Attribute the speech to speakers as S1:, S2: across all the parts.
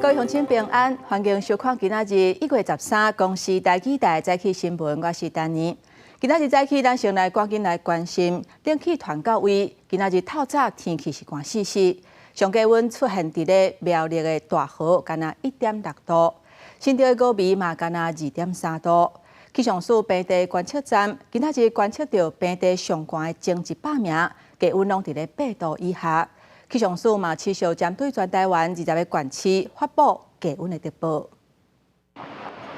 S1: 各位乡亲平安，欢迎收看今仔日1月13公视台记台早起新闻，我是丹妮。今仔日早起，咱先来赶紧来关心冷气团到位。今仔日透早天气是寒湿湿，上低温出现伫咧苗栗的大河，干那1.6度；新竹的五味嘛，干那2.3度。气象署平地观测站今仔日观测到平地上悬的前100名，低温拢伫咧8度以下。气象署嘛持续针对全台湾20个县市发布低温的特报。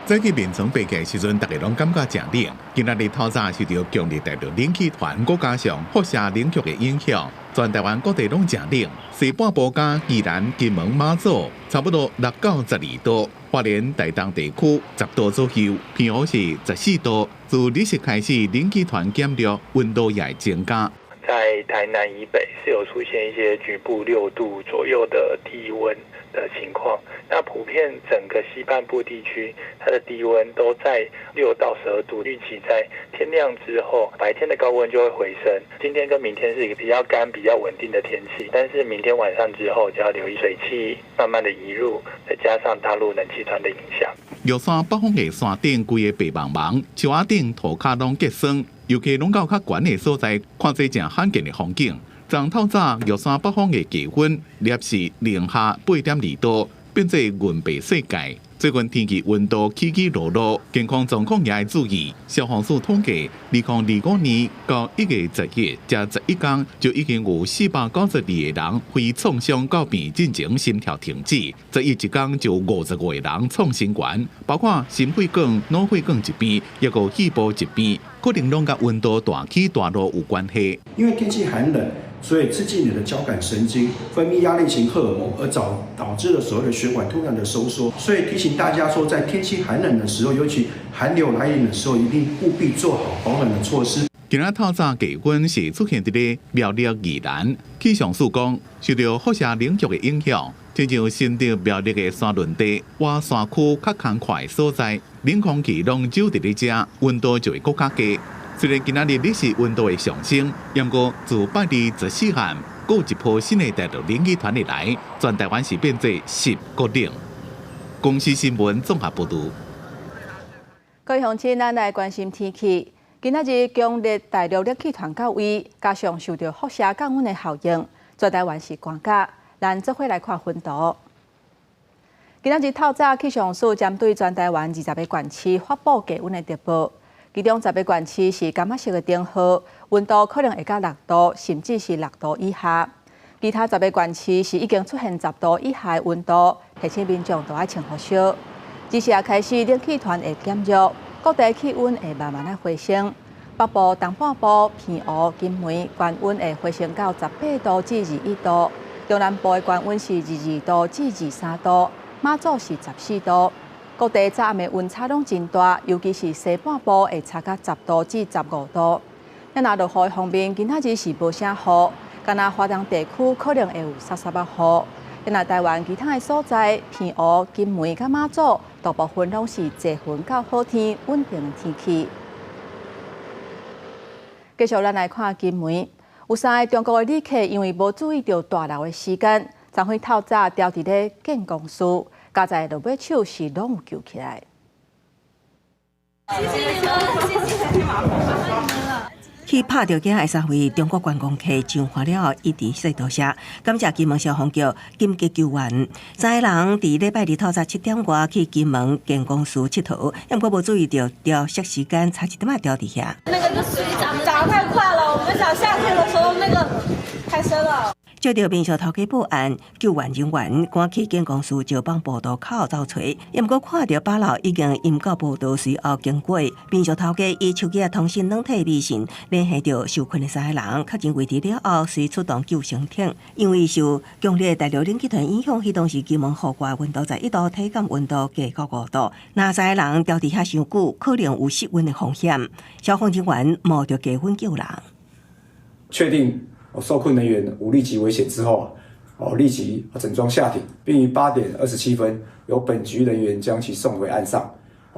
S2: 早起面床爬起的时阵，大家拢感觉真冷。今仔日透早受到强烈大陆冷气团，再加上辐射冷却的影响，全台湾各地拢真冷。西半部加宜兰、金门、马祖差不多6到12度，花莲、台东地区10度左右，平湖是14度。自日时开始，冷气团减弱，温度也会增加。
S3: 在台南以北是有出现一些局部6度左右的低温的情况，那普遍整个西半部地区，它的低温都在6到12度。预期在天亮之后，白天的高温就会回升。今天跟明天是一个比较干、比较稳定的天气，但是明天晚上之后就要留意水汽慢慢的移入，再加上大陆冷气团的影响。
S2: 玉山北方的山顶规个白茫茫，树仔顶涂骹拢结霜。尤其拢到较悬的所在，看这正罕见的风景。昨透早，玉山北方的气温摄氏零下8.2度，变做云白世界。最近天气温度起起落落，健康状况也要注意。消防署统计，2025年到1月10日这11天，就已经有492个人非创伤到病进前心跳停止，这一天就55个人创新冠，包括心血管、脑血管疾病，也有肺部疾病，可能拢甲温度大起大落有关系。
S4: 因为天气寒冷，所以刺激你的交感神经，分泌压力型荷尔蒙，而导致了所谓的血管突然的收缩。所以提醒大家说，在天气寒冷的时候，尤其寒流来临的时候，一定务必做好保暖的措施。
S2: 今仔透早低温是出现伫咧苗栗宜兰，气象署讲，受到辐射冷却的影响，亲像新竹苗栗的山峦地、外山区较空旷的所在，冷空气拢走伫咧遮，温度就会更加低。虽然今仔日日时温度会上升，不过自拜日14号，又有一波新的大陆冷气团入来，全台湾是变做湿搁冷。公视新闻综合报道。
S1: 各位乡亲，咱来关心天气。今仔日强烈大陆冷气团到位，加上受到辐射降温的效应，全台湾是寒假。咱做伙来看分图。今仔日透早，气象署针对全台湾20个县市发布低温的特报。其中10个县市是柑仔色的灯号，温度可能会到6度，甚至是6度以下。其他10个县市是已经出现10度以下的温度，提醒民众都要穿好少。即时开始冷气团会减弱，各地气温会慢慢回升。北部、东半部、偏湖、金门高温会回升到18度至21度，中南部的高温是22度至23度，马祖是14度。各地早暗的温差拢真大，尤其是西半部会差到10度至15度。咱落雨的方面，今仔日是无啥雨，敢若华东地区可能会有沙沙巴雨。咱台湾其他的所在，偏湖、金门、甲马祖，大部分拢是多云到好天、稳定的天气。继续咱来看金门，有3个中国的旅客因为无注意到大楼的时间，昨昏透早掉伫咧建工处。加在落尾手是拢有救起来。
S5: 谢谢你们，谢谢，麻烦你们了。
S6: 去拍到惊23位中国观光客上花了，一直说多谢，感谢金门消防局紧急救援。3个人伫礼拜日透早7点外去金门建工处佚佗，不过无注意到掉熄时间，差1点仔掉伫遐。
S5: 那个水涨得太快了，我们想下去的时候那个太深了。
S6: 接到民俗头家报案，救援人员赶去建工处就帮步道口走找，不过看到8楼已经因到步道随后经过，民俗头家以手机通讯软体微信联系到受困的3个人，确认位置了后，随出动救生艇。因为受强烈大陆冷气团影响，迄当时金门户外温度在1度，体感温度加到5度。那3个人掉伫遐伤久，可能有失温的风险。消防人员冒着低温救人，
S7: 确定受困人员无立即危险之后，立即整装下艇，并于8点27分由本局人员将其送回岸上。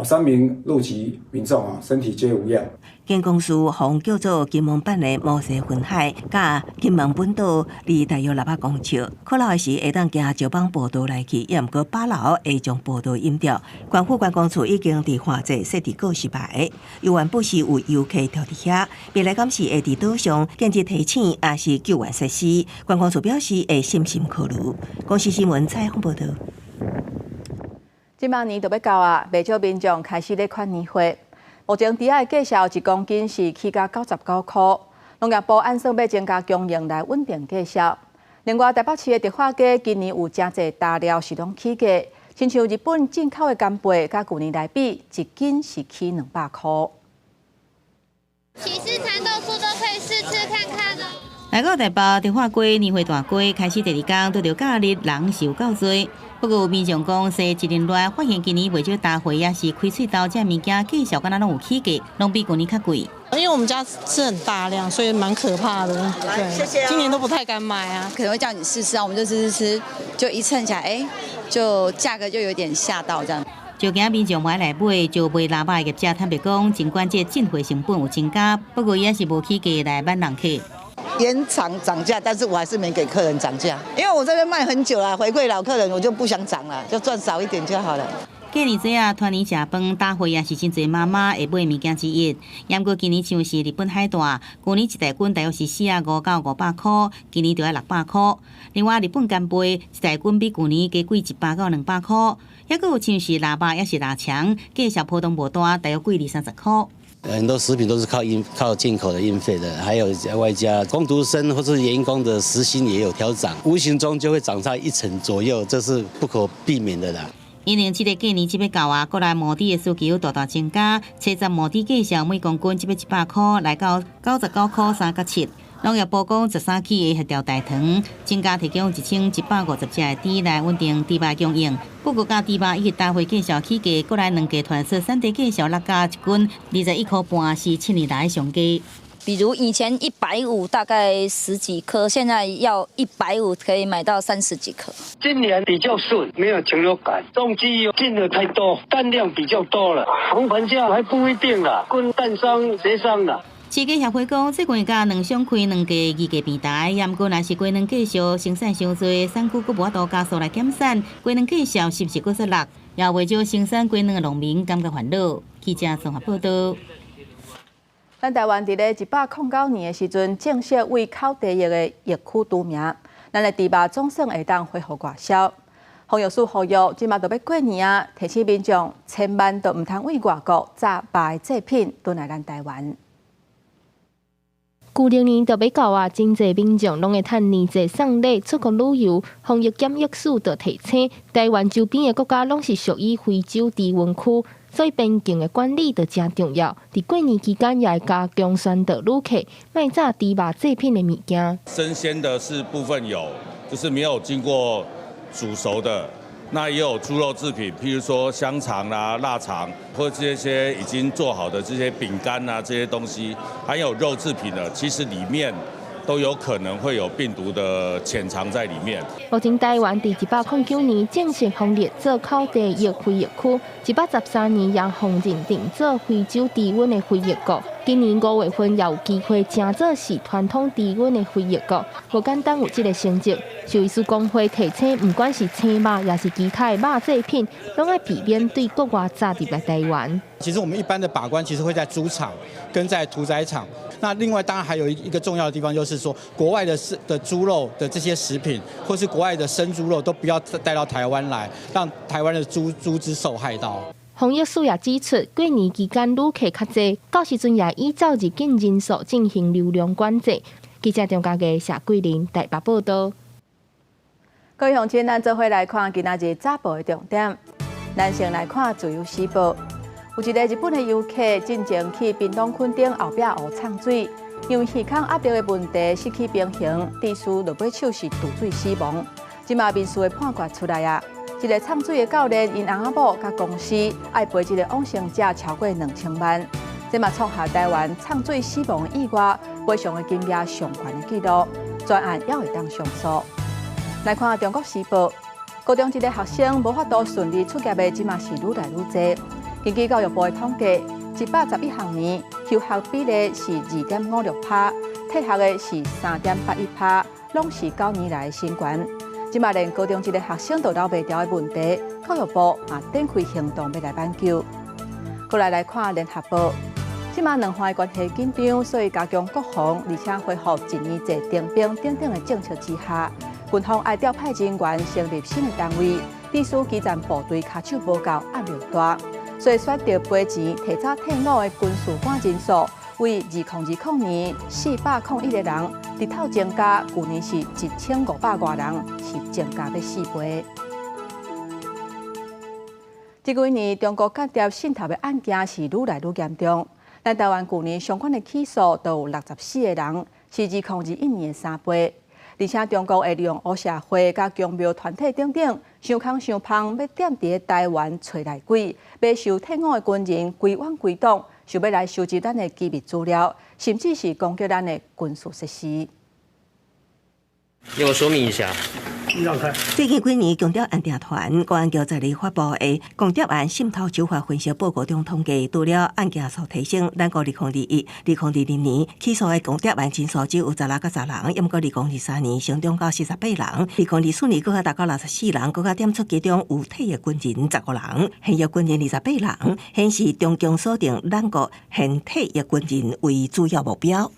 S7: 3名陆籍民众身体皆无恙。
S6: 警公司从叫做金门版的摩西分海，甲金门本岛离大约600公尺，靠楼的时会当行石板步道来去，也毋过8楼会将步道淹掉。县府观光处已经伫花节设置告示牌，游玩不时有游客跳伫遐，未来敢是会伫岛上建设提醒也是救援设施。观光处表示会细心考虑。公司新闻采访报道。
S1: 今晚年就要到啊，不少民众开始咧款年货。目前猪仔的价1公斤是起价99块，农业部按算要增加供应来稳定价销。另外，台北市的德化鸡今年有真侪大料是拢起价，亲像日本进口的干贝，甲去年来比，1斤是起200块。
S8: 起司蚕豆酥都可以试吃看看哦。
S9: 来到台北德化鸡年货大鸡开始第2天，拄着假日人是有够多。不过，民众讲，说1年来发现今年袂少大会也是开喙刀，这物件介绍敢若拢有起价，拢比去年较贵。
S10: 因为我们家吃很大量，所以蛮可怕的。对，谢谢今年都不太敢买啊。
S11: 可能会叫你试吃啊，我们就吃，就一称起来，就价格就有点吓到这样。
S9: 就惊民众买来买，就卖腊肉的业者坦白讲，尽管这进货成本有增加，不过也是无起价来挽人客。
S12: 延长涨价，但是我还是没给客人涨价，因为我这边卖很久了，回馈老客人，我就不想涨了，就赚少一点就好了。
S9: 过年节啊，团年食饭大会也是真侪妈妈会买物件之一。不过今年像是日本海带，去年一袋斤大约是45到500块，今年就要600块。另外日本干贝一袋斤比去年加贵100到200块，还佫有像是腊肉也是腊肠，价小波动无大，大约贵20-30块。
S13: 很多食品都是靠进口的运费的，还有外加工读生或是员工的时薪也有调涨，无形中就会涨差1成左右，这是不可避免的啦。
S9: 因为这个过年节要到啊，国内毛猪的需求大大增加，车站毛猪价小每公斤只要100块，来到99块3角7。农业部讲13期的协调大堂，增加提供1150只的猪来稳定猪肉供应。不过，甲猪肉以及大会介绍起价，国内两家团说产地介绍落价1斤21块半，是7年来上价。
S14: 比如以前150大概10几颗，现在要150可以买到30几颗。
S15: 今年比较顺，没有禽流感，种鸡进的太多，蛋量比较多了，红盘价还不一定啦，跟蛋商协商啦。
S9: 市价协会讲，这月甲两商开2家议价平台，不过若是鸡卵继续生产伤多，产区佫无法度加速来减产，鸡卵计数是不是佫失落？也为少生产鸡卵的农民感觉烦恼。记者综合报道。
S1: 咱台湾伫咧109年的时阵，正式为口蹄疫的疫区除名，咱的猪肉总算会当恢复外销。防疫署呼吁，即马就要过年啊，提醒民众千万都唔通为外国炸肉的制品转来咱台湾。
S16: 旧历年就要到啊，真侪民众拢会趁年节送礼出国旅游。防疫检疫署就提醒，台湾周边的国家拢是属于非洲低温区，所以边境的管理就真重要。伫过年期间，也会加强宣导旅客卖炸猪肉制品的物件。
S17: 生鲜的是部分有，就是没有经过煮熟的。那也有猪肉制品，譬如说香肠啦、腊肠，或者这些已经做好的这些饼干啊，这些东西，还有肉制品的，其实里面都有可能会有病毒的潜藏在里面。
S16: 目前台湾伫109年正式封列做口蹄疫非疫区，113年也封认定做非洲低温的非疫国。今年5月份也有机会正做是传统低温的非疫国，无简单有这个成绩。兽医师工会提醒，不管是青肉也是其他的肉制品，拢要避免对国外炸入来台湾。
S18: 其实我们一般的把关，其实会在猪场跟在屠宰场。那另外当然还有一个重要的地方，就是说国外的猪肉的这些食品，或是国外的生猪肉，都不要带到台湾来，让台湾的猪只受害到。
S16: 防疫署也指出，过年期间旅客较侪，到时阵也依照入境人数进行流量管制。记者张家嘅谢桂林台北报道。
S1: 各位乡亲，咱做伙来看今仔日早报的重点。咱先来看自由时报，有一个日本的游客进前去屏东垦丁后壁湖呛水，因为耳孔压力的问题失去平衡，致使落尾手是渡水死亡。即马民事的判决出来啊！一个呛水的教练因翁仔某甲公司爱赔一个往生者超过2000万，这嘛创下台湾呛水死亡以外赔偿的金额上悬的纪录。专案也会当上诉。来看中国时报，高中一个学生无法度顺利出业的，即嘛是愈来愈多。根据教育部的统计，111学年休学比例是2.56%，退学的是3.81%，拢是9年来的新高。即马连高中一个学生都留袂掉的问题，教育部也展开行动要来挽救。过来看联合报，即马两岸的关系紧张，所以加强国防，而且恢复1年制征兵等等的政策之下，军方爱调派人员成立新的单位，致使基层部队卡手无够，压力大，所以选择赔钱提早退伍的军事官人数，为2020年401个人，日头增加，去年是1500多人，是增加要4倍。这几年中国间谍渗透的案件是愈来愈严重。咱台湾去年相关的起诉都有64个人，是2021年的3倍。而且中国会利用黑社会、甲强暴团体等等，想空想胖，要踮伫台湾找内鬼，要受退伍的军人归往归党，想要来收集咱的机密资料，甚至是攻击咱的军事设施。
S19: 给我说明一下。
S6: 最近几年，强调案定团公安局在发布的强调案渗透手法分析报告中统计，除了案件数提升，咱国2021、2020年起诉的强调案人数只有16到10人，也毋过2023年上涨到48人，2024年更加达到64人，更加点出其中有退役军人15人，现役军人28人，显示中共锁定咱国现退役军人为主要目标。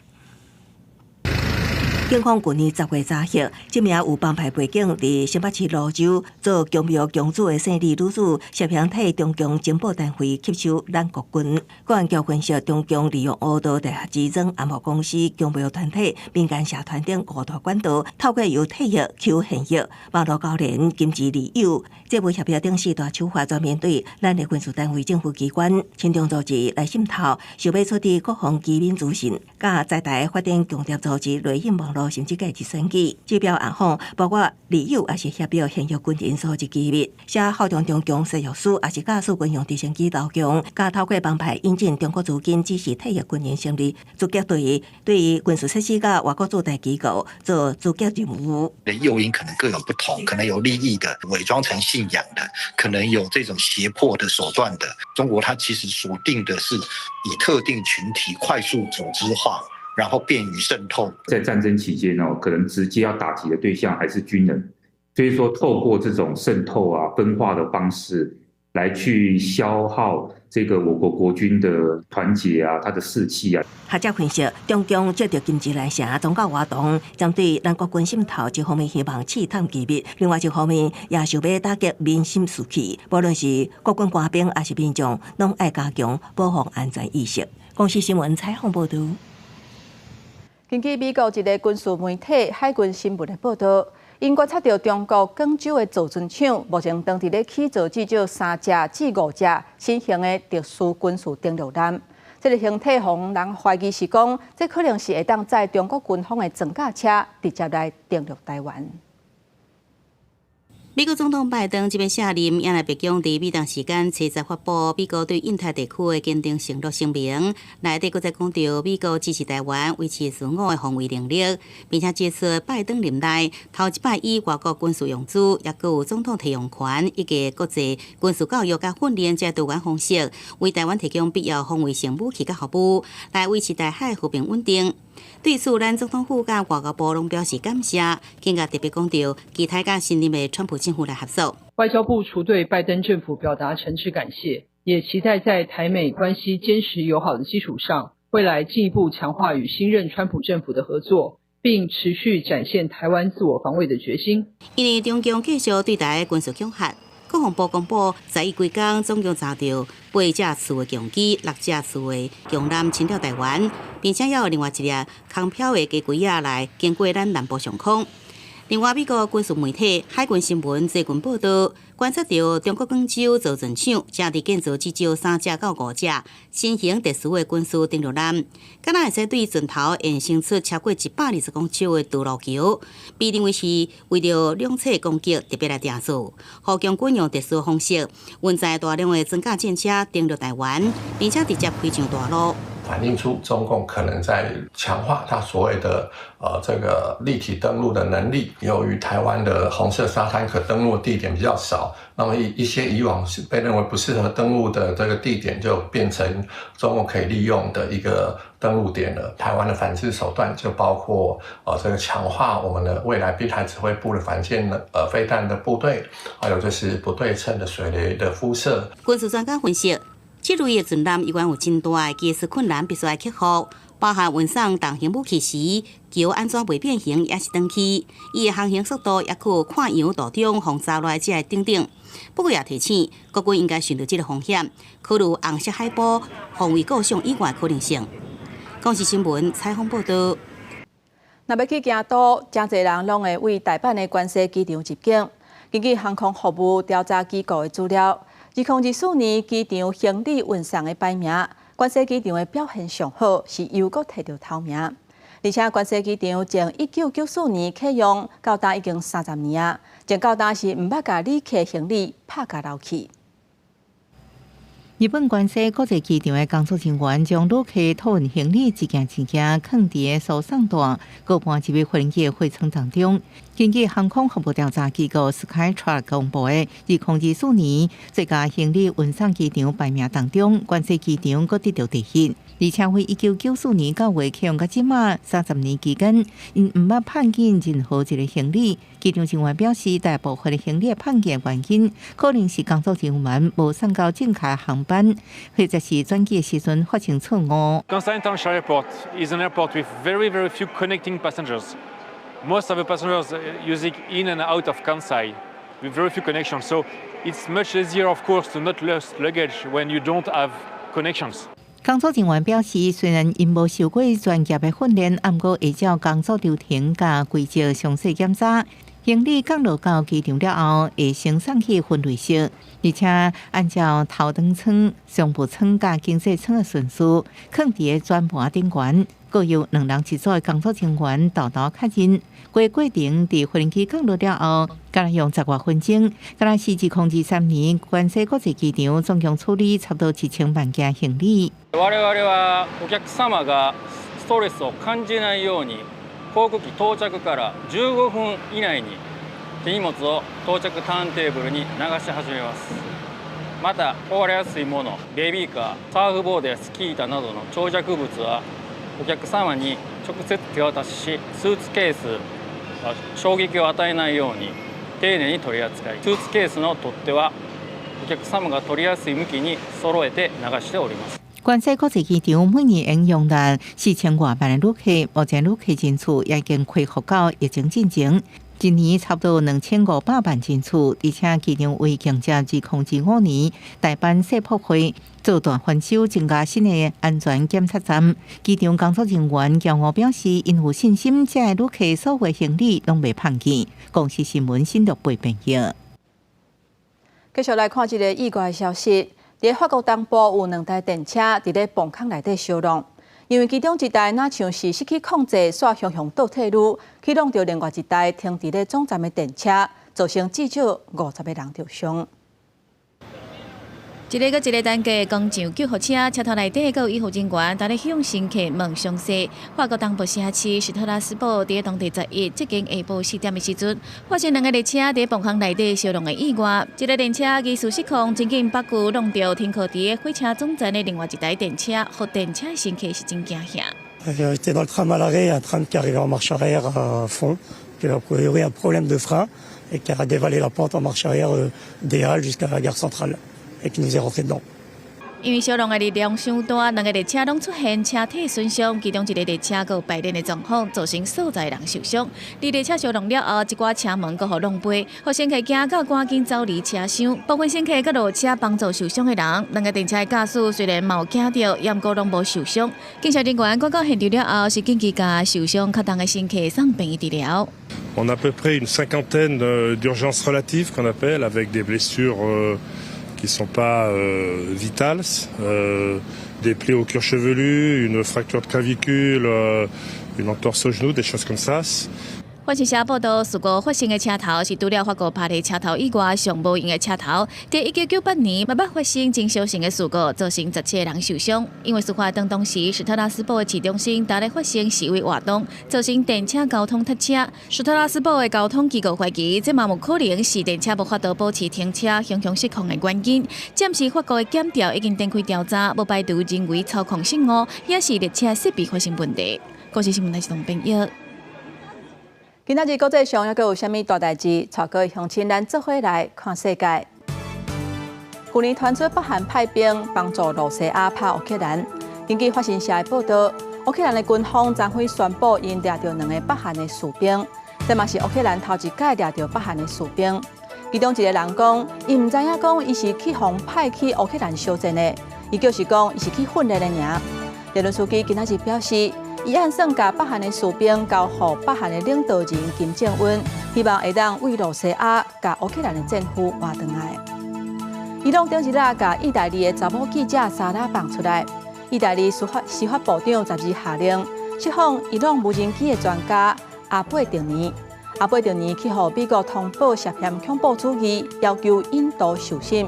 S6: 警方去年10月查获，这名有帮派背景伫新北市蘆洲做强暴强子的姓李女子，涉嫌替中共情报单位吸收咱国军。公安局分析，中共利用黑道、大学之争、暗号公司、强暴团体、民间社团等五大管道，透过由退役、求现役、网络教练、金钱利诱，这部协调等4大手法，专面对咱的军事单位、政府机关、亲中组织来渗透，想要取缔国防机密资讯，甲在台发展强谍组织类型网络。甚至介入选举，指标暗访包括利诱，也是协调现役军人收集机密，写效忠中共石药书，也是驾驶军用直升机投降，加透过帮派引进中国资金，支持退役军人成立资格队，对于军事设施甲外国驻台机构做资格任务。
S20: 诱因可能各有不同，可能有利益的，伪装成信仰的，可能有这种胁迫的手段的。中国它其实锁定的是以特定群体快速组织化。然后便于渗透。
S21: 在战争期间可能直接要打击的对象还是军人，所以说透过这种渗透啊、分化的方式来去消耗这个我国国军的团结啊、他的士气啊。
S6: 学者分析，中共借着金钱来成宗教活动，针对咱国军渗透一方面希望刺探机密，另外一方面也想要打击民心士气。无论是国军官兵还是民众，拢爱加强保防安全意识。公视新闻采访报道。
S1: 根据美国一个军事媒体海军新闻的报道，因观察到中国广州的造船厂目前当地咧起造至少3架至5架新型的特殊军事登陆舰。这个形体，让人怀疑是讲，这可能是会当载中国军方的装甲车直接来登陆台湾。
S9: 美国总统拜登这边下令，也来北京伫美东时间7日发布美国对印太地区的坚定承诺声明，内底搁再讲到美国支持台湾维持自我的防卫能力，并且指出拜登任内头一摆以外国军事用资，也搁有总统提用权以及国际军事教育甲训练这多元方式，为台湾提供必要防卫性武器甲服务，来维持台海和平稳定。对此，咱总统府甲外交部拢表示感谢，更加特别讲到，期待甲新任的川普政府来合作。
S22: 外交部除对拜登政府表达诚挚感谢，也期待在台美关系坚实友好的基础上，未来进一步强化与新任川普政府的合作，并持续展现台湾自我防卫的决心。
S9: 因为中共继续对台军事恐吓。国防部公布，11几天总共查到8架刺猬强机、6架刺猬强舰侵扰台湾，并且也有另外一架空飘的机龟来经过咱南部上空。另外，美国军事媒体海军新闻最近报道，观察到中国广州造船厂正伫建造至少3架到5架新型特殊的军事登陆舰，敢若会使对船头延伸出超过120公尺的独路桥，被认为是为了两侧攻击特别来定做，互共军用特殊方式运载大量的装甲舰车登陆台湾，并且直接开上大陆。
S3: 反映出中共可能在强化它所谓的这个立体登陆的能力。由于台湾的红色沙滩可登陆的地点比较少，那么一些以往是被认为不适合登陆的这个地点，就变成中共可以利用的一个登陆点了。台湾的反制手段就包括这个强化我们的未来滨海指挥部的反舰飞弹的部队，还有就是不对称的水雷的辐射。
S9: 军事专家分析，这类的船舰依然有真大的技术困难，必须要克服。包含运送重型武器时，桥安怎袂变形也是长期，伊的航行速度也可看洋途中轰炸落来这等等。不过也提醒，国军应该顺着这个风险，考虑红色海堡防卫构想以外的可能性。公视新闻采访报道。
S1: 若要去京都，真侪人拢会为台版的关西机场入境。根据航空服务调查机构的资料，2024年机场行李运送的排名，关西机场的表现上好，是又搁摕到头名。而且关西机场从1994年启用到今已经30年啊，前到今是毋捌甲旅客行李拍甲漏去。
S4: 日本关西国际机场的工作人员将旅客托运行李一件一件放伫输送带，搁搬入去飞机的货舱当中。根据航空服务调查机构 Skytrax 公布的2024年最佳行李运送机场排名当中，关西机场搁得到第一。而且为1994年9月启用到即马30年期间，因毋捌判件任何一个行李。机场人员表示，大部分的行李判件原因，可能是工作人员无送到正确航班，或者是转机的时阵发生错误。
S23: Kansai International Airport is an airport with very few connecting passengers. Most of the passengers using in and out of Kansai with very few connections. So it's much easier, of course, to not lose luggage when you don't have connections.
S4: 工作人员表示，虽然因无受过专业的训练，不过会照工作流程甲规则详细检查。行李降落到机场了后，会先送去分类室，而且按照头等舱、商务舱甲经济舱的顺序，放伫转盘顶悬。各有2人1组的工作人员豆豆确认，过程伫飞机降落了后，敢用10多分钟。敢若是2023年关西国际机场总共处理差不多1000万件行李。
S24: 我々はお客様がストレスを感じないように。航空機到着から15分以内に手荷物を到着ターンテーブルに流し始めます。また壊れやすいもの、ベビーカー、サーフボードやスキー板などの長尺物はお客様に直接手渡しし、スーツケースは衝撃を与えないように丁寧に取り扱い、スーツケースの取っ手はお客様が取りやすい向きに揃えて流しております。
S4: 关西国际机场每年应容纳4000多万的旅客，目前旅客人次也已经恢复到疫情之前。今年差不多2500万人次，而且机场为迎接2025年大阪世博会做大翻修，增加新的安全检测站。机场工作人员骄傲表示，因有信心，这些旅客所有行李拢袂碰见。公视新闻新竹报朋友。
S1: 继续来看一个意外的消息。伫法国东部有2台电车伫咧崩坑内底烧弄，因为其中一台若像是失去控制，煞向倒退路，去弄到另外一台停伫咧总站的电车，造成至少50个人受伤。
S25: 一个搁一个单价工厂救护车车头内底阁有医护人员，在咧向乘客问详细。法国东部城市史特拉斯堡伫当地11即间下晡4点的时阵，发生2个列车伫崩坑内底烧弄的意外。一个电车疑似失控，真紧北区弄到停靠伫的火车总站的另外一台电车，互电车的乘客是真惊吓。
S26: J'étais dans le tram à l'arrêt, un tram qui arrivait en marche arrière à fond, qui a eu un problème de frein et qui a dévalé la pente en marche arrière des Halles jusqu'à la gare centrale et qui nous est rentré dedans.
S25: 因为烧弄的力量伤大，2个列车拢出现车体损伤，其中一个列车阁有排练的状况，造成所在人受伤。伫列车烧弄了后，一寡车门阁互弄飞，互乘客惊到赶紧走离车厢。部分乘客阁落车帮助受伤的人。2个电车的驾驶虽然嘛有惊到，也毋过拢无受伤。警察人员赶到现场了后，是紧急甲受伤较重的乘客送病院治疗。
S27: On a à peu près une cinquantaine d'urgences relatives qu'on appelle, avec des blessures qui ne sont pas vitales, des plaies au cuir chevelu, une fracture de clavicule, une entorse au genou, des choses comme ça.
S25: 法新社报道，事故发生的车头是除了法国拍的车头以外上无用的车头。在1998年，慢慢发生真小型的事故，造成17个人受伤。因为事发当时，史特拉斯堡的市中心大力发生示威活动，造成电车交通塞车。史特拉斯堡的交通机构怀疑，这嘛有可能是电车无法度保持停车、形象失控的原因。暂时法国的检调已经展开调查，不排除人为操控失误，也是列车设备发生问题。国际新闻台是董炳耀。
S1: 今仔日国际上还有啥物大代志？带各位乡亲咱做伙来看世界。去年传出北韩派兵帮助罗西亚拍乌克兰。根据法新社的报道，乌克兰的军方昨天宣布，因抓到2个北韩的士兵，这嘛是乌克兰头一届抓到北韩的士兵。其中一个人讲，伊唔知影讲伊是去互派去乌克兰小镇的，伊就是讲伊是去训练的尔。泽伦斯基今仔日表示。伊按算甲北韩的士兵交予北韩的领导人金正恩，希望会当为罗西亚甲乌克兰的政府换回来。伊拢顶一日甲意大利的查某记者莎拉放出来。意大利司法部长12下令释放伊朗无人机的专家阿贝迪尼。阿贝迪尼去予美国通报涉嫌恐怖主义，要求引渡受审。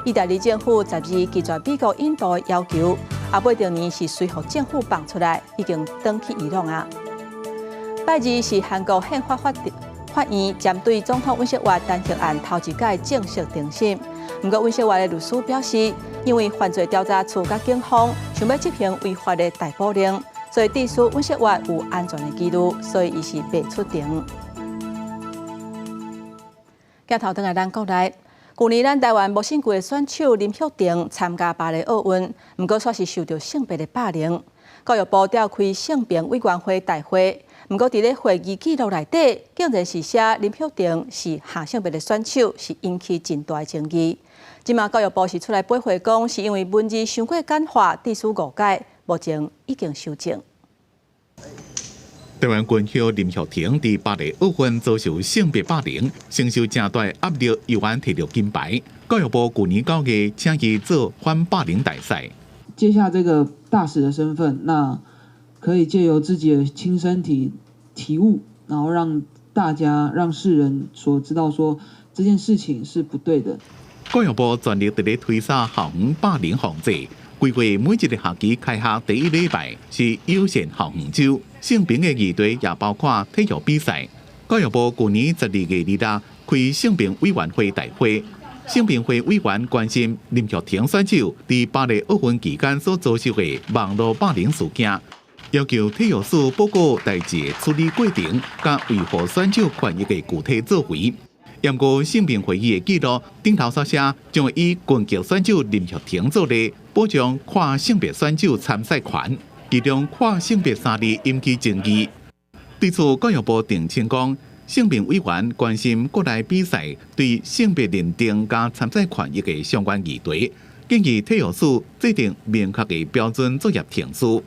S1: 意大利政府12拒绝美国引渡的要求。阿贝迪尼是随后政府放出来，已经登去伊朗啊。拜二是韩国宪法法院针对总统尹锡悦弹劾案头一届正式庭审。不过，尹锡悦的律师表示，因为犯罪调查处甲警方想要执行违法的逮捕令，所以指出尹锡悦有安全的记录，所以伊是袂出庭。镜头转来咱国内。去年，咱台湾木姓区的选手林旭婷参加巴黎奥运，不过却是受到性别的霸凌。教育部召开性别委员会大会，不过伫咧会议记录内底，竟然是写林旭婷是下性别的选手，是引起真大的争议。即马教育部是出来驳回讲，是因为文字伤过简化，致使误解，目前已经修正。
S2: 台湾军校林旭婷在巴黎奥运遭受性别霸凌，承受正大压力，又安摕到金牌。教育部去年9月请伊做反霸凌大赛。
S5: 接下这个大使的身份，那可以借由自己的亲身体悟，然后让大家、让世人所知道说这件事情是不对的。
S2: 教育部全力在咧推动校园霸凌防治。规划每一个学期开学第一礼拜是友善校园周，性平的议题也包括体育比赛。教育部去年12月2日开性平委员会大会，性平会委员关心林旭婷选手在巴黎奥运期间所遭受的网络霸凌事件，要求体育署报告代志的处理过程，甲维护选手权益的具体作为。不过，性平会议的记录顶头所写，将会以拳击选手林旭婷作例，保障跨性别选手参赛权。其中跨性别3字引起争议。对此，教育部澄清讲，性平委员关心国内比赛对性别认定加参赛权益的相关议题，建议体育署制定明确的标准作业程序。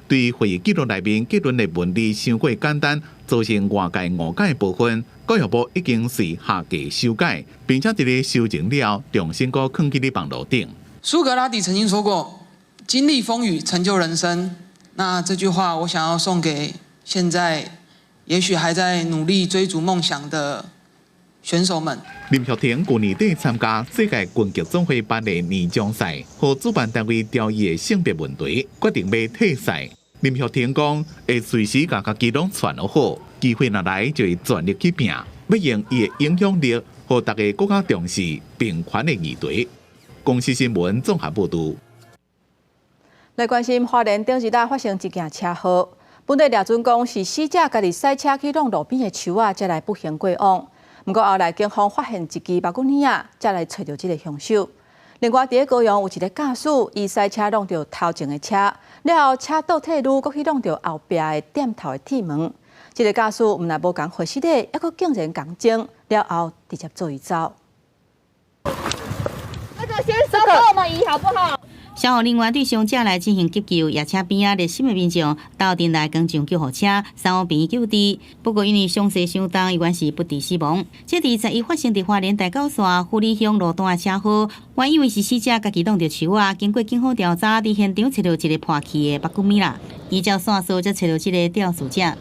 S2: 对会议记录内面结论的文字太过简单，造成外界误解的部分，教育部已经是下架修改，并且在咧修正了，重新搁放去咧网络顶。
S7: 苏格拉底曾经说过：“经历风雨，成就人生。”那这句话，我想要送给现在也许还在努力追逐梦想的选手们。
S2: 林旭婷去年底参加世界拳击总会办的年终赛，和主办单位调伊的性别问题，决定要退赛。林旭婷讲，会随时把家己拢传好，机会若来就会全力去拼，要用伊的影响力，和大家更加重视平权的议题。公司新闻综合报道。
S1: 来关心花莲顶一日发生一件车祸，本地掠准讲是死者家己驶车去弄路边的树仔，才来不幸过往。不过后来警方发现一支目棍仔，才来找到这个凶手。另外，伫高雄有一个驾驶，伊驶车弄到头前的车，了后车倒退路，搁去弄到后壁的店头的铁门。这个驾驶毋但无共回失礼，还佫竟然共争，了后直接做伊走。
S8: 那个先稍等我们移好不好？
S9: 消防人员对伤者来进行急救，夜车边热心的民众到店内跟上救护车，三方便救治。不过因为伤势相当，依然是不治死亡。这伫11发生伫花莲大高线富里乡路段的车祸，原因为是死者家己弄着树仔，经过警方调查，伫现场找到一个破去的目棍仔，依照线索才找到这个肇事者。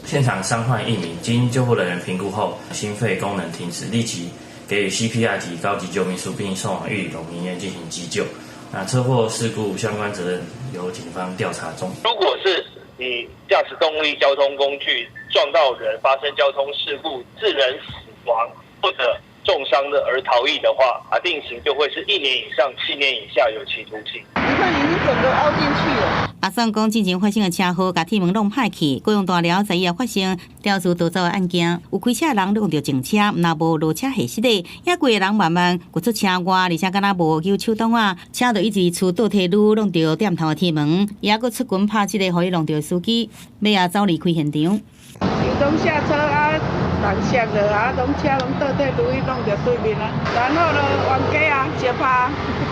S10: 现场伤患1名，经救护人员评估后，心肺功能停止，立即给予 CPR 及高级救命术，并送往玉里隆医院进行急救。那车祸事故相关责任由警方调查中。
S11: 如果是你驾驶动力交通工具撞到人，发生交通事故致人死亡或者重伤的而逃逸的话，定刑就会是1年以上7年以下有期徒刑。
S12: 你看，已经整个凹进去了。
S9: 阿算讲，之前发生的车祸，甲铁门弄歹去，高雄大寮在以后发生肇事逃走的案件，有开车的人用到前车，若无落车下失的，也过的人慢慢过出车外，而且敢若无救手动啊，车就一直出倒退路，弄到店头的铁门，也搁出拳拍这个互伊弄到的司机，要也走离开现场。
S12: 伊拢下车啊，人摔了啊，拢车拢倒退路，伊弄到对面啊，然后呢，冤家啊，接拍。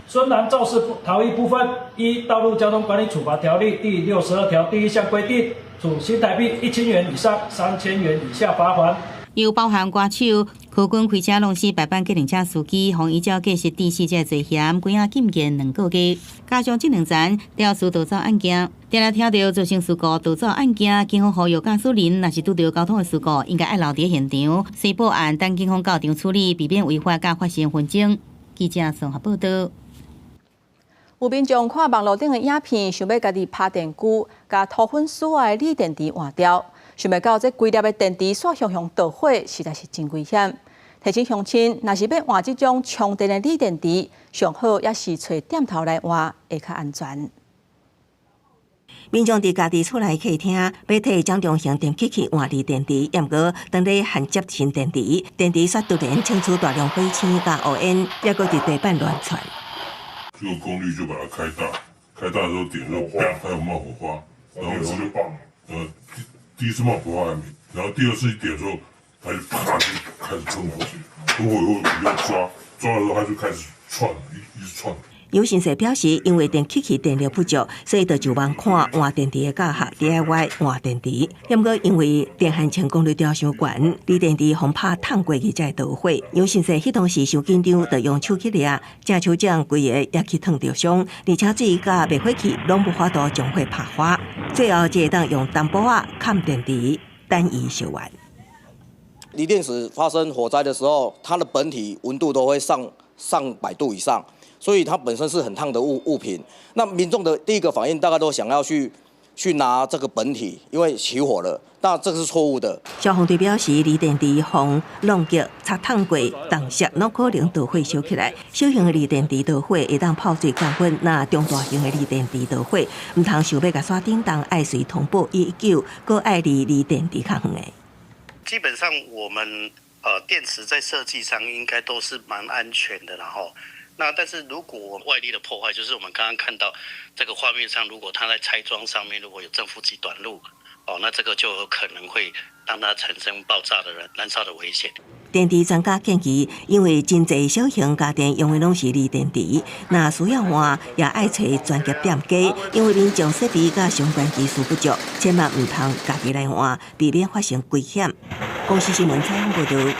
S13: 孙然肇事逃逸部分，依《道路交通管理处罚条例》第62条第1项规定，处新台币1000元以上3000元以下罚款。
S9: 又包含歌手柯军开车弄死白班计程车司机，互依照过失致死这罪嫌，关押禁见2个月。加上这2层肇事逃走案件，定定听到造成事故逃走案件，警方呼吁驾驶人若是拄到交通的事故，应该爱留伫现场，先报案，等警方到场处理，避免违法甲发生纷争。记者综合报道。
S1: 有民众看网络顶的影片，想要家己拍电锯，甲涂粉丝的锂电池换掉，想要到这规粒的电池线向导火，实在是真危险。提醒乡亲，若是要换这种充电的锂电池，上好也是找店头来换，会较安全。
S6: 民众伫家己厝内客厅，要摕掌中型电器去换锂电池，也毋过当咧焊接新电池，电池煞突然清出大量灰尘甲乌烟，也搁伫地板乱窜。
S14: 这个功率就把它开大，开大的时候点热，啪，它有冒火花，然后就第一次冒火花还没，然后第2次一点的时候，它就啪就开始喷火，喷火以后你要抓的时候它就开始窜，一直窜。
S6: 有信社表示，因为电器器电力不足，所以就望看换电池的教学 DIY 换电池。也毋过因为电焊成功率调伤悬，锂电池防拍烫过去才会导火。有信社迄当时伤紧张，就用手去掠，正手掌规个也去烫着伤，而且水甲灭火器拢无法度将火拍花。最后才会当用淡薄仔盖电池，等伊烧完。
S15: 锂电池发生火灾的时候，它的本体温度都会上100度以上。所以它本身是很烫的物品，那民众的第一个反应大概都想要去拿这个本体，因为起火了，那这个是错误的。
S6: 消防队表示，锂电池防弄结、擦烫过、冻湿，拢可能导火烧起来。小型的锂电池导火会当泡水降温，那中大型的锂电池导火，唔通想要甲刷叮当，爱随通报119，搁爱离锂电池较远的。
S20: 基本上我们电池在设计上应该都是蛮安全的，然后。那但是如果外力的破坏，就是我们刚刚看到这个画面上，如果它在拆装上面如果有正负极短路，那这个就有可能会让它产生爆炸的燃烧的危险。
S6: 电池专家建议，因为真侪小型家电用的拢是锂电池，那需要换也爱找专业店家，因为民众设备甲相关技术不足，千万唔通家己来换，避免发生危险。公司新闻采访报道。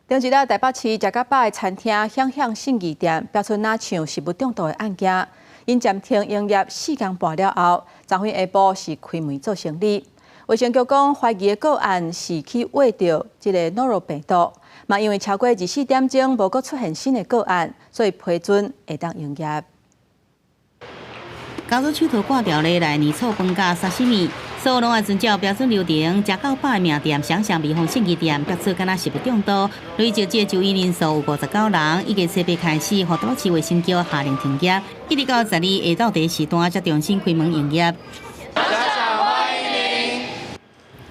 S1: 前一日台北市食甲饱的餐厅响信义店标出哪像食物中毒的案件，因暂停营业4天半了后，昨天下晡是开门做生意。卫生局讲，怀疑的个案是去喂到这个诺如病毒，嘛因为超过24点钟无阁出现新的个案，所以批准会当营业。
S9: 高速手头挂掉的来年醋饭加沙西米，所有拢爱遵照标准流程。食到饱的名店想象美丰信义店标出敢若食物中毒，累计这就医人数有59人。已经7月开始，和都市卫生局下令停业，一直到12日下昼第时段才重新开门营业。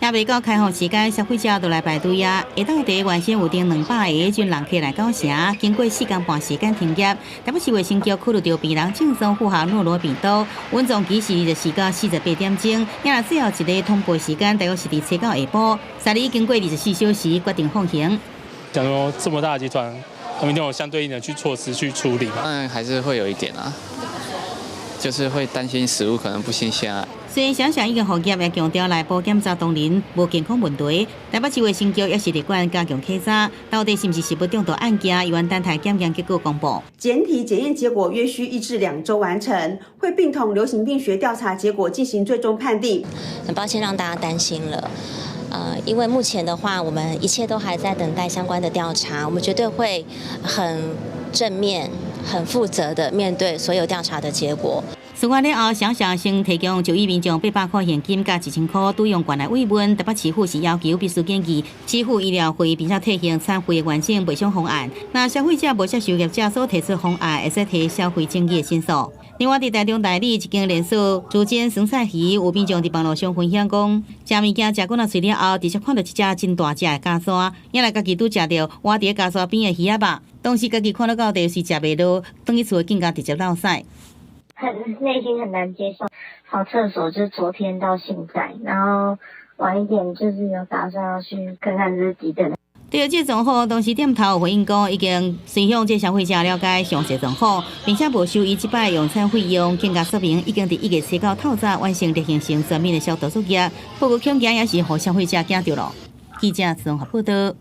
S9: 也未到开放时间，消费者都来排队啊！下昼第原先有订200个群人客来到城，经过4天半时间停业。台北市卫生局考虑到病人轻松符合诺罗病毒，稳重期是24到48点钟，也最后一个通报时间大约是7到下晡。3日经过24小时，决定放行。
S17: 想说这么大的集团，他们一定有相对应的措施去处理嘛？
S28: 当然还是会有一点啊。就是会担心食物可能不新鲜啊。
S9: 虽然想想已经行业也强调来保检查当年无健康问题，台北市卫生局也是立管加强稽查，到底是不是食物中毒案件，由等待检验结果公布。
S3: 检体检验结果约需1至2周完成，会并同流行病学调查结果进行最终判定。
S16: 很抱歉让大家担心了。因为目前的话，我们一切都还在等待相关的调查，我们绝对会很正面、很负责的面对所有调查的结果。
S9: 事发了后，想想先提供就医民众800块现金加1000块拄用管来慰问。台北市府是要求必须建议支付医疗费，并且提醒忏悔的完整赔偿方案。那消费者无接受业者所提出方案，会使提消费争议的申诉。另外，伫台中台里一间连锁猪煎生菜鱼，有民众伫网络上分享讲，食物件食过了嘴了后，直接看到一只真大只的咖沙，原来家己拄食到活伫咖沙边的鱼仔肉，当时家己看到到底是食袂落，等去厝更加直接落屎。
S18: 内心很难接受，跑厕所就是昨天到现在，然后晚一点就是有打算要去看看自己的。
S9: 对这状况，当时店头回应讲，已经先向这消费者了解详细状况，并且无收伊即摆用餐费用，更加说明已经伫1月7号透早完成例行性全面的消毒作业，不过恐惊也是互消费者惊着了。记者综合报道。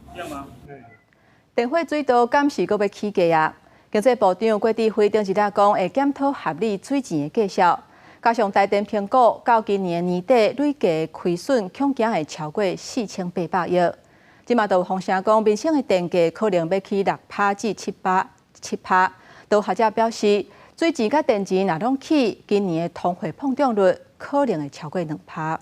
S1: 电费水道敢是阁要起价啊？经济部长郭智辉顶一日讲会检讨合理水钱的计算，加上台电评估到今年年底累计亏损恐惊会超过4800亿。即马都有风声讲，民生的电价可能要起6%至7%。都学者表示，水钱甲电钱若拢起，今年的通货膨胀率可能会超过2%。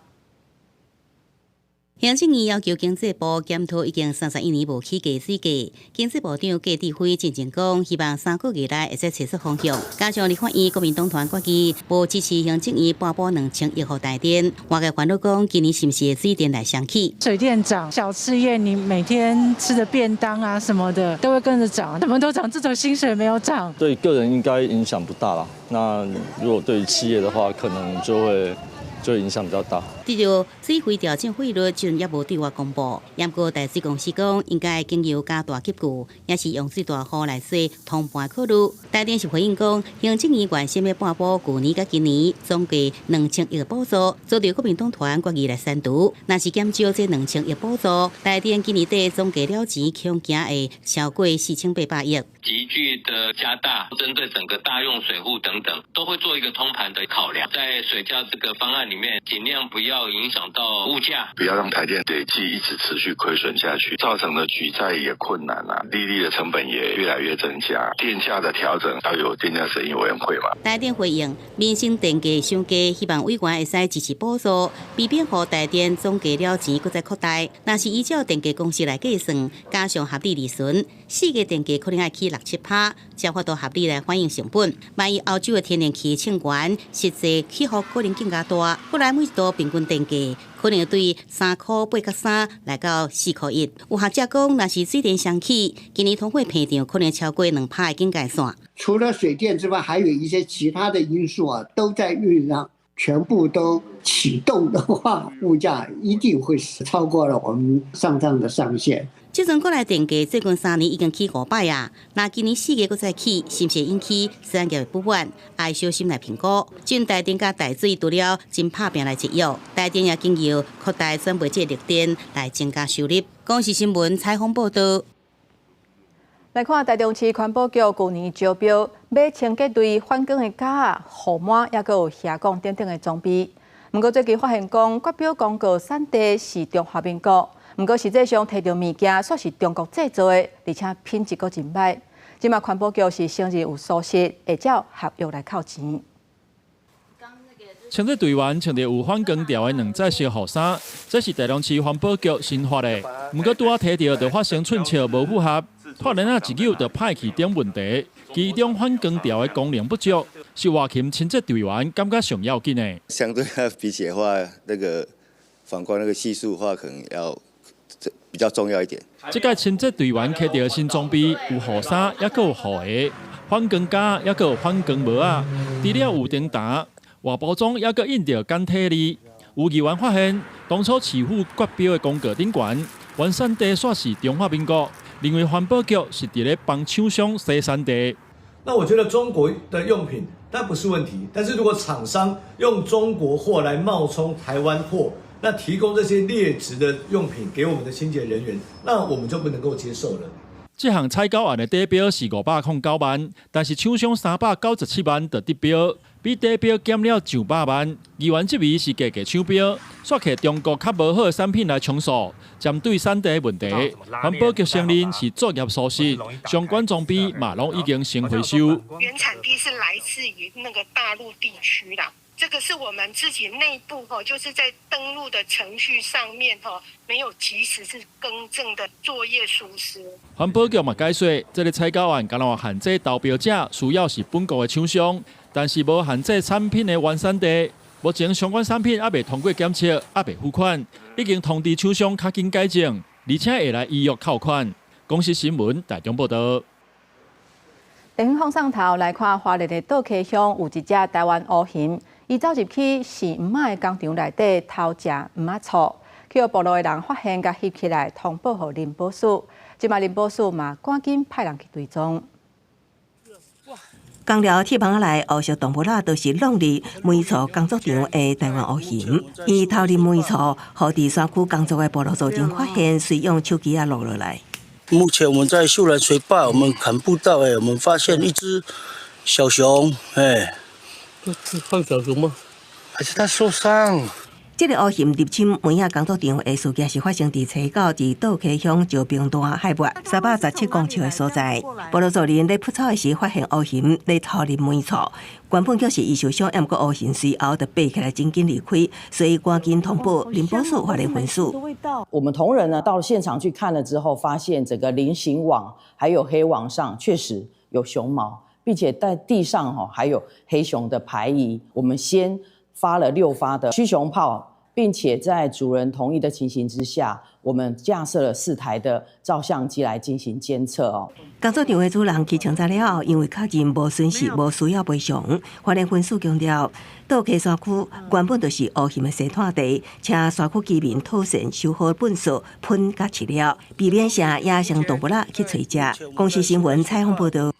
S9: 行政院要求经济部检讨已经31年无起价水价，经济部长郭智辉进前讲，希望3个月内会使找出方向。加上立法院国民党团决议，无支持行政院拨补2000亿给台电。外界烦恼讲，今年是不是水电来相起？
S19: 水电涨，小吃业你每天吃的便当啊什么的都会跟着涨，什么都涨，这种薪水没有涨。
S21: 对个人应该影响不大啦。那如果对于企业的话，可能就影响比较大。
S9: 除了水费调整费率，就也无对外公布。不过台水公司讲，应该经由加大急固，也是用水大户来说通盘考虑。台电是回应讲，行政院原先要拨补去年甲今年总计2000亿补助，遭到国民党团决议来删除。若是减少这2000亿补助，台电今年底总计了钱恐惊会超过4800亿。
S22: 急剧的加大，针对整个大用水户等等，都会做一个通盘的考量，在水价这个方案里面，尽量不要影响到物价，
S23: 不要让台电累计一直持续亏损下去，造成的举债也困难啊，利率的成本也越来越增加，电价的调整要有电价审议委员会嘛。
S9: 台电回应，民生电价上加，希望委员会使支持补助，避免互台电总价了钱搁再扩大。若是依照电价公式来计算，加上合理利润，4个电价可能要起6-7%，才法度合理来反映成本。万一澳洲的天然气称元，实际起伏可能更加大。过来每度平均电价可能对3.893来到4.1。有学者讲，若是水电相起，今年通货膨胀可能超过2%的警戒线。
S28: 除了水电之外，还有一些其他的因素啊，都在酝酿。全部都启动的话，物价一定会超过了我们上涨的上限。
S9: 即阵过来电价最近3年已经起5摆啊，那今年4月搁再起，是不是引起产业的不满？爱小心来评估。即台电甲台水除了真拍拼来节约，台电也经由扩大转卖这绿电来增加收入。公视新闻采访报道。
S1: 来看台中市环保局去年招标买清洁队反光的架、护膜，也佮有下降等等的装备。不过最近发现讲，国标广告产地是中华民国，不过实际上摕到物件却是中国制造的，而且品质佮真歹。即马环保局是承认有疏失，会照合约来扣钱。
S29: 清洁队员穿着有反光条的2载式雨衫，这是台中市环保局新发的。不过拄仔摕到，就发生寸尺无符合。突然一扭就歹去点问题，其中反光条的功能不足，是外勤清洁队员感觉上要紧的。
S30: 相对比起的话，那个反光那个系数的话，可能要比较重要一点。
S29: 这届清洁队员摕到新装备，有雨衫，也有雨鞋、反光架，也有反光帽啊。除了有灯塔，外包装也佮印着简体字。有议员发现，当初市府决标的广告顶悬，原产地煞是中华民国。认为环保局是伫咧帮厂商洗产地。
S2: 那我觉得中国的用品它不是问题，但是如果厂商用中国货来冒充台湾货，那提供这些劣质的用品给我们的清洁人员，那我们就不能够接受了。
S29: 这项采购案的底标是509万，但是厂商397万就得标，比底标减了900万。议员质疑是价抢标，刷起中国较无好的产品来充数。针对产地问题，环保局承认是作业疏失，相关装备嘛拢已经先回收。
S4: 原产地是来自于那个大陆地区啦。这个是我们自己内部就是在登录的程序上面没有及时是更正的作业疏失。
S29: 环保局嘛解说，这个采购案敢若限制投标者需要是本国的厂商，但是无限制产品的原产地。目前相关产品还未通过检测，还未付款，已经通知厂商较紧改正，而且会来预约扣款。公司新闻台中报道。
S1: 地方放上头来看，花莲的道溪乡有一只台湾乌熊。伊走入去是毋仔的工厂内底偷食毋仔醋，去互部落的人发现，甲翕起来通报互林保署。即马林保署嘛赶紧派人去追踪。
S6: 工寮铁棚内乌色动物仔都是弄入煤厝工作场的台湾乌熊，伊偷入煤厝，互伫山区工作的部落族人发现，随用手机录落来。
S5: 目前我们在秀兰水坝，我们砍步道，我们发现一只小熊，放小熊吗？还是它受伤？
S6: 这个乌熊入侵煤仔工作场的事件是发生伫初九，伫道溪乡石平段海拔317公尺的所在。部落族人在扑草的时发现乌熊在偷入煤厝，原本就是伊受伤，毋过乌熊随后就爬起来真紧离开，所以赶紧通报林保署花莲分署。
S7: 我们同仁呢到了现场去看了之后，发现整个菱形网还有黑网上确实有熊毛。并且在地上还有黑熊的排遗，我们先发了6发的驱熊炮，并且在主人同意的情形之下，我们架设了4台的照相机来进行监测。
S6: 工作场的主人去清查了后，因为确认无损失，无需要赔偿。花莲分署强调，道溪山区原本就是乌熊的生产地，请山区居民妥善收好粪扫、喷甲饲料，避免像野生动物仔去找食。公司新闻采访报道。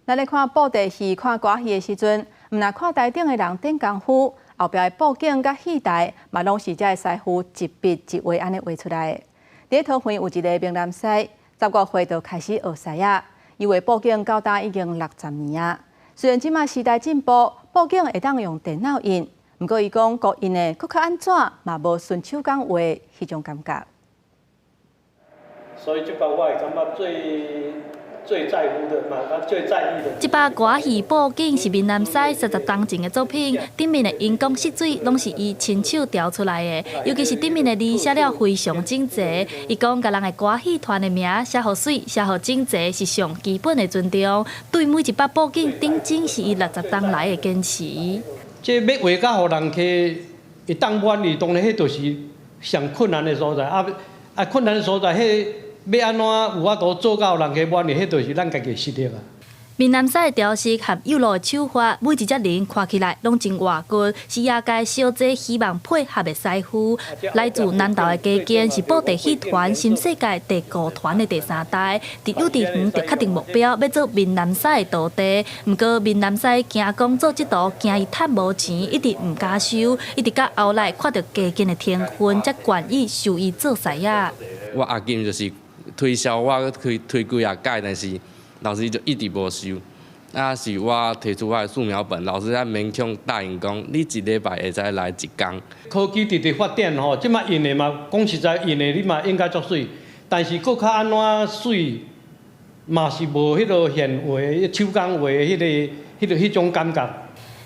S1: 咱来看布袋戏、看歌戏的时阵，毋但看台顶的人顶功夫，后壁的布景甲戏台，嘛拢是遮师傅一笔一画安尼画出来的。伫桃园有一个闽南师，15岁就开始学师啊，伊画布景到今已经60年啊。虽然即马时代进步，布景会当用电脑印，毋过伊讲国印的佫较安怎，嘛无顺手工画迄种感觉。
S13: 所以这个我会感觉最在乎的嘛，他最在意的。
S8: 这把歌戏布景是闽南师30当前的作品，顶面的荧光色水拢是伊亲手调出来的，尤其是顶面的字写了非常整齐。伊讲，甲人的歌戏团的名写好水、写好整齐是上基本的尊重。对每一把布景顶真是伊60当来的坚持。
S13: 这要画甲互人去会当满意，当然迄就是上困难的所在。困难的所在，迄要安怎有法度做到人家满意，迄就是咱家己实力啊。
S8: 闽南师的调色和幼路的手法，每一只人看起来拢真活骨，是业界小姐希望配合的师傅。来自南投的家健是布袋戏团新世界第5团的第3代，伫幼稚园就确定目标要做闽南师的徒弟。不过闽南师惊工作这道，惊伊赚无钱，一直唔敢收，一直到后来看到家健的天分，才愿意收伊做师爷。
S10: 我阿金就是推销我推几啊届，但是老师就一直无收。啊，是我提出我的素描本，老师才勉强答应讲，你1礼拜会使来1天。
S13: 科技直直发展吼，即马印的嘛，讲实在印的你嘛应该足水，但是佫较安怎水，嘛是无迄落现画手工画迄种感觉。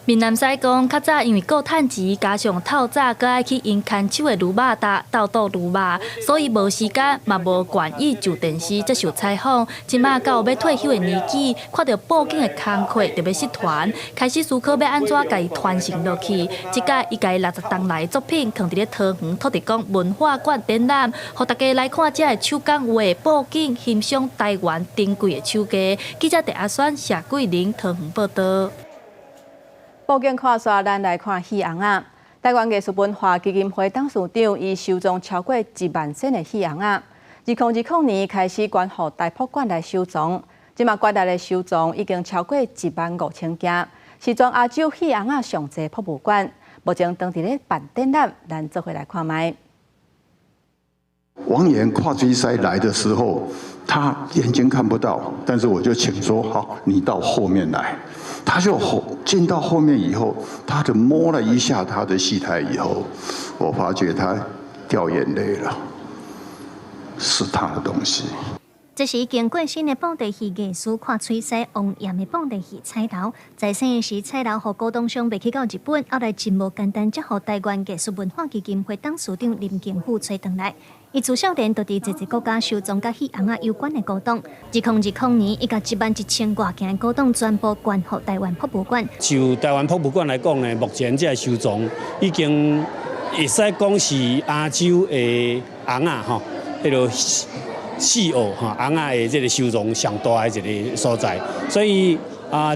S8: 闽南师讲，较早因为顾趁钱，加上透早搁爱去因牵手的驴肉搭斗倒驴肉，所以无时间嘛无愿意就电视接受采访。即马到要退休的年纪，看到布景的工课特别是团，开始思考要安怎家己传承落去。即届伊家60当来的作品，放伫咧桃园土地公文化馆展览，互大家来看遮的手工画布景，欣赏台湾珍贵的手艺。记者陈阿选、谢桂玲桃园报道。
S1: 布景看煞，咱来看戏红仔。台湾艺术文化基金会董事长伊收藏超过1万身的戏红仔，2020年开始捐予大埔馆来收藏。即马国内的收藏已经超过15000件，是全亚洲戏红仔上济博物馆。目前当地咧办展览，咱做回来看卖。
S11: 王岩跨追赛来的时候，他眼睛看不到，但是我就请说好，你到后面来。他就进到后面以后，他就摸了一下他的戏台以后，我发觉他掉眼泪了，是他的东西。
S12: 这是已经过身的本地戏艺术看吹西王岩的本地戏彩楼，在生时彩楼和高档商卖去到日本，后来真无简单，才互台湾艺术文化基金会董事长林敬富找回来。伊自少年就伫一个国家收藏甲戏红仔有关的古董，2020年伊甲11000多件的古董全部捐予台湾博物馆。
S14: 就台湾博物馆来讲呢，目前这个收藏已经会使讲是亚洲的红仔吼，迄个四澳哈红仔的这个收藏上大的一个所在，所以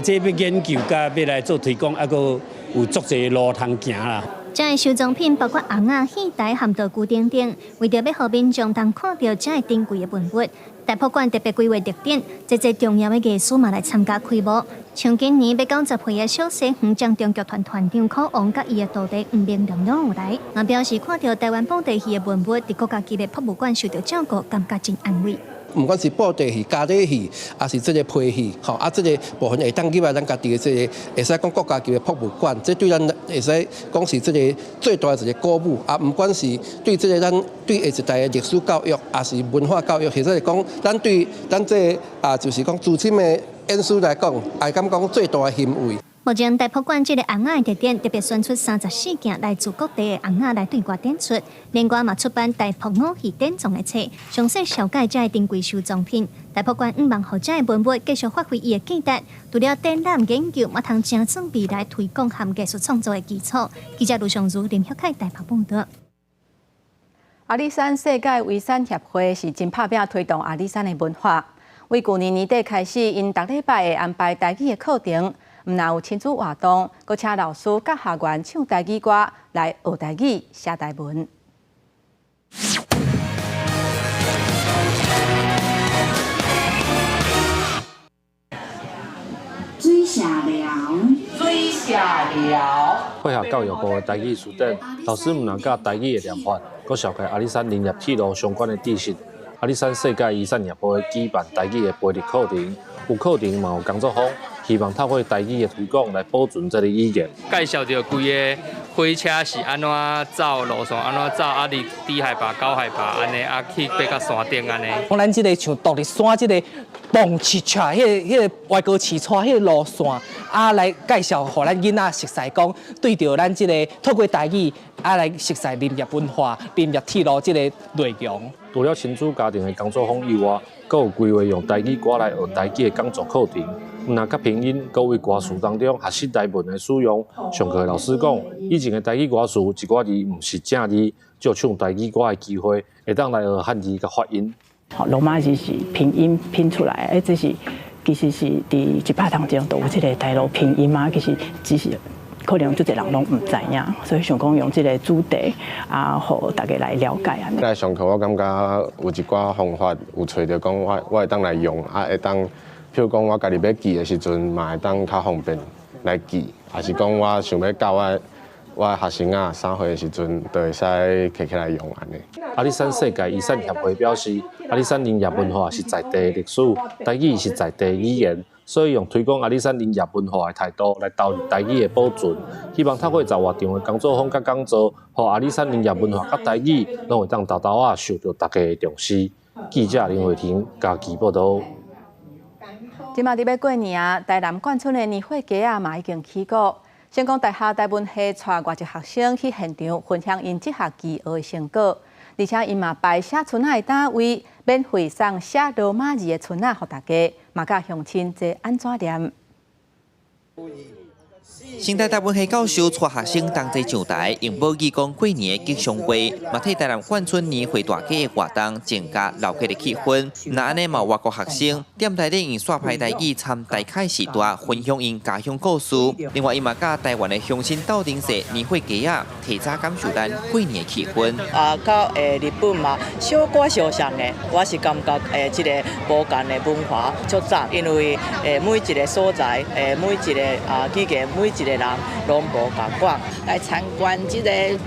S14: 这要研究甲要来做推广，还佫有足侪路通行啦。
S12: 这个收藏品包括红仔、戏台、含道具等等，为着要互民众通看到这个珍贵的文物，台博馆特别规划特点，这重要的艺术嘛来参加开幕。像今年要90岁的小西园将中剧团团长柯王甲伊的徒弟吴明良拢有来，嘛表示看到台湾本地戏的文物伫国家级的博物馆受到照顾，感觉真安慰。
S15: 不管是布袋戏、家底戏，还是这个皮戏，吼这个部分会当入来咱家己的这个，会使讲国家级的博物馆，这对咱会使讲是这个最大的一个鼓舞。不管是对这个咱对下一代的历史教育，还是文化教育，或者是讲咱对咱这就是讲资深的演出来讲，会敢讲最大的欣慰。
S12: 目前台博馆这个红仔的特点，特别选出34件来自各地的红仔来对外展出，另外嘛出版台博武戏典藏的册，详细详解这个珍贵收藏品。台博馆望互这个文物继续发挥伊的价值，除了展览研究，嘛通精准未来推广和艺术创作的基础。记者卢尚如、林晓凯台北报道。
S1: 阿里山世界遗产协会是真拍拼推动阿里山的文化，为去年年底开始，因逐礼拜会安排台语的课程。唔但有亲子活动，佮请老师甲学员唱台语歌来学台语、写台文。
S17: 水下聊，水下聊。
S20: 配合教育部的台语书展，老师唔但教台语的念法，佮绍介阿里山林业铁路相关的知识。阿里山世界遗产协会举办台语的培育课程，有课程嘛有工作坊。希望透过台语的推广来保存这个语言。
S24: 介绍着规个火车是安怎走路线，安怎走离低海拔、高海拔安尼，去爬到山顶安尼。
S25: 讲咱即个像独立山即个蹦起出，迄个外高起出迄个路线，来介绍，互咱囡仔熟悉讲，对着咱即个透过台语来熟悉林业文化、林业铁路即个内容。
S20: 除了亲子家庭的工作坊以外，阁有规划用台语歌来学台语的讲座课程。那甲拼音，各位歌词当中学习台文的使用。上课老师讲，以前的台语歌词一寡字唔是正字，就唱台语歌的机会，会当来学汉字甲发音。
S26: 罗马字是拼音拼出来，这是其实是伫100当中都有这个台语拼音嘛，其实只是。可能就这人拢唔知影，所以想讲用这个主题互大家来了解安尼。
S27: 来上课，我感觉有一寡方法，有找着讲我会当来用，会当，譬如讲我家己要记的时阵，嘛会当较方便来记，还是讲我想要教我学生啊3岁的时阵，就会使摕起来用安尼。
S20: 阿里山世界遗产协会表示，阿里山林业文化是在地历史，台语是在地语言。所以用推广阿里山林业文化的态度来投入台语的保存，希望透过在活动的工作坊甲讲座，互阿里山林业文化甲台语拢会当受到大家的重视。记者林慧婷家己报道。
S1: 今嘛伫要过年啊，台南眷村的年货街啊嘛已经起过。成功大学台文系带外籍学生去现场分享因这学期学的成果，而且因嘛摆写村仔的单位，免费送写罗马字的村仔，互大家嘛甲乡亲坐安怎念。
S3: 新台大本系教授带学生同齐上台，用母语讲过年吉祥话，嘛替台南换春年会大家的活动增加热闹的气氛。那安尼嘛，外国学生踮台顶用刷牌台语参台开时代，分享因家乡故事。另外，伊嘛甲台湾的乡亲斗阵势年会家啊，提早感受咱过年气氛。
S7: 到日本嘛，小可相像的，我是感觉这个无共的文化足赞，因为每一个所在每一个语言每一个人拢无共款，来参观这个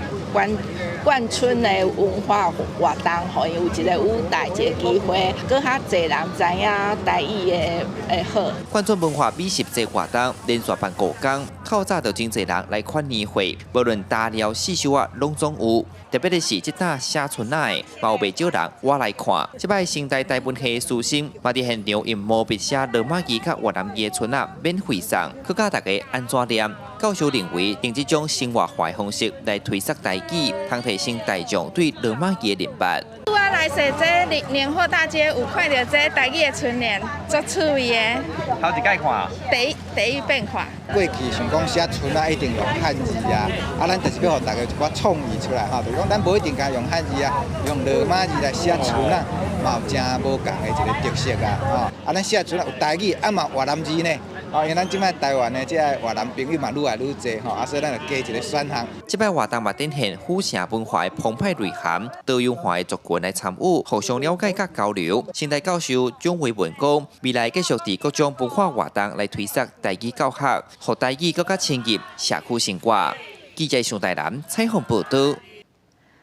S7: 贯村的文化活动，互伊有一个舞台一个机会，搁较侪人知影台语的好。
S3: 贯村文化美食节活动连续办5天，透早就真侪人来看年会，无论大料细小啊，拢总有。特别的是，这搭写春仔的，嘛有袂少人我来看。这摆新台大本系师生嘛伫现场用毛笔写罗马字甲越南字的春仔免费送，去教大家安怎念。教授认为，用这种生活化的方式来推广台语，通提升大众对罗马字的认捌。
S9: 我来说这年货大街有看到这台语的春联，足趣味的。
S16: 头一摆看啊？
S9: 第一遍看。
S16: 过去想讲写春仔一定用汉字啊，咱就是要互大家一寡创意出来哈，就是讲咱无一定该用汉字啊，用罗马字来写春仔，嘛有真无共的一个特色啊，咱写春仔有台语，嘛越南字呢。因为咱即摆台湾的这越南朋友嘛愈来愈多吼，所以咱就加一个选项。
S3: 这摆活动嘛展现府城文化的澎湃内涵，多元化的族群来参与，互相了解甲交流。新台教授蒋维文讲，未来继续伫各种文化活动来推广台语教学，互台语更加深入社区生活。记者上台南采访报道。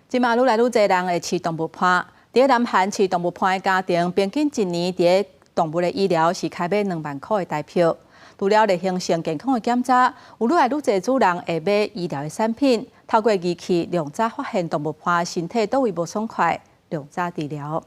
S1: 即马愈来愈侪人会饲动物伴，伫南韩饲动物伴的家庭，平均一年伫动物的医疗是开买2万块的台票。除了例行性健康的检查，有愈来愈侪主人会买医疗的产品，透过仪器量早发现动物伴身体倒位无爽快，量早治疗。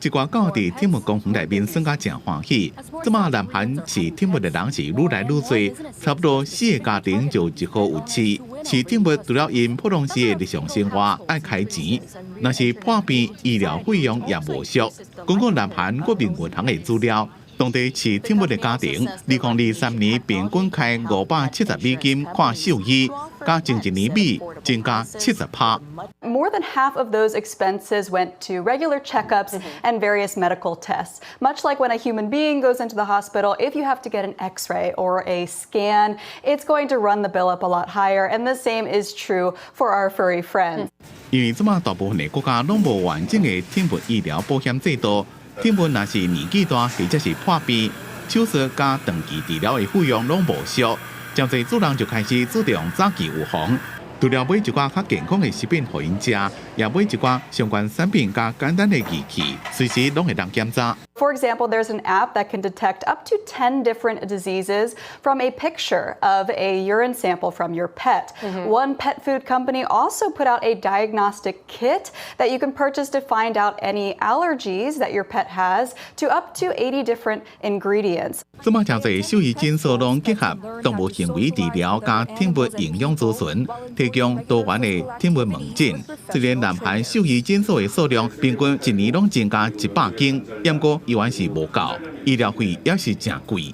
S18: 一寡狗伫天幕公园内面算甲真欢喜，即马南韩饲天幕的人是愈来愈多，差不多4个家庭就1号有饲。饲天幕除了因普通时的日常生活爱开钱，若是破病医疗费用也无俗。根据南韩国民银行的资料，当地饲天幕的家庭，2023年平均开$570看兽医，加前一年比增加70%。
S19: More than half of those expenses went to regular checkups and various medical tests. Much like when a human being goes into the hospital, if you have to get an X-ray or a scan, it's going to run the bill up a lot higher. And the same is true for our furry friends.
S18: 因为即马大部分的国家拢无完整的天幕医疗保险制度。天幕若是年纪大或者是破病，手术加长期治疗的费用拢无俗，真侪主人就开始注重早期预防。除了买一寡较健康的食品互因食，也买一寡相关产品加简单的仪器，随时拢会当检查。
S19: For example, there's an app that can detect up to 10 different diseases from a picture of a urine sample from your pet. One pet food company also put out a diagnostic kit that you can purchase to find out any allergies that your pet has to up to 80 different ingredients.
S18: 即马真侪兽医诊所拢结合动物行为治疗加天幕营养咨询，提供多元的天幕门诊。虽然南韩兽医诊所的数量平均一年拢增加100间，不过依然是无够，医疗费也是真贵。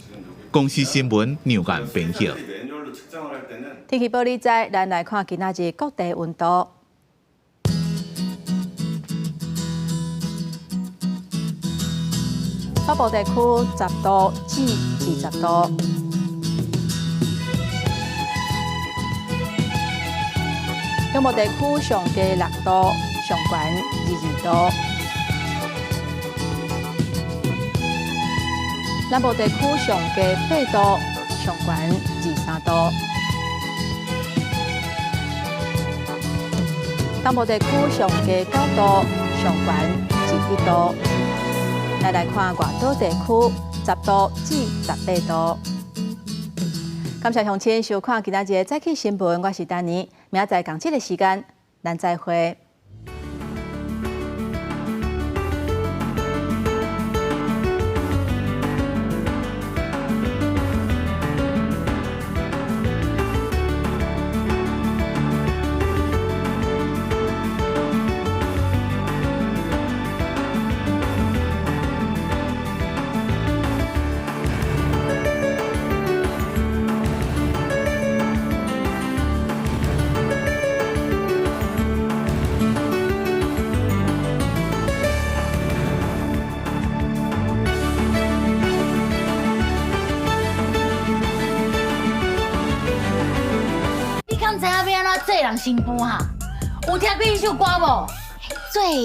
S18: 公司新闻牛眼编辑。
S1: 天气报你知，咱来看今仔日各地温度。北部地区10度至20度，中部地区上低6度，上悬22度。南部地区上低8度，上悬23度；东部地区上低9度，上悬21度。来看外岛地区10度至18度。感谢乡亲收看今仔日的早起新闻，我是丹妮，明仔载同这个时间，咱再会。
S2: 知影要安怎做人新妇哈？有听过迄首歌无？最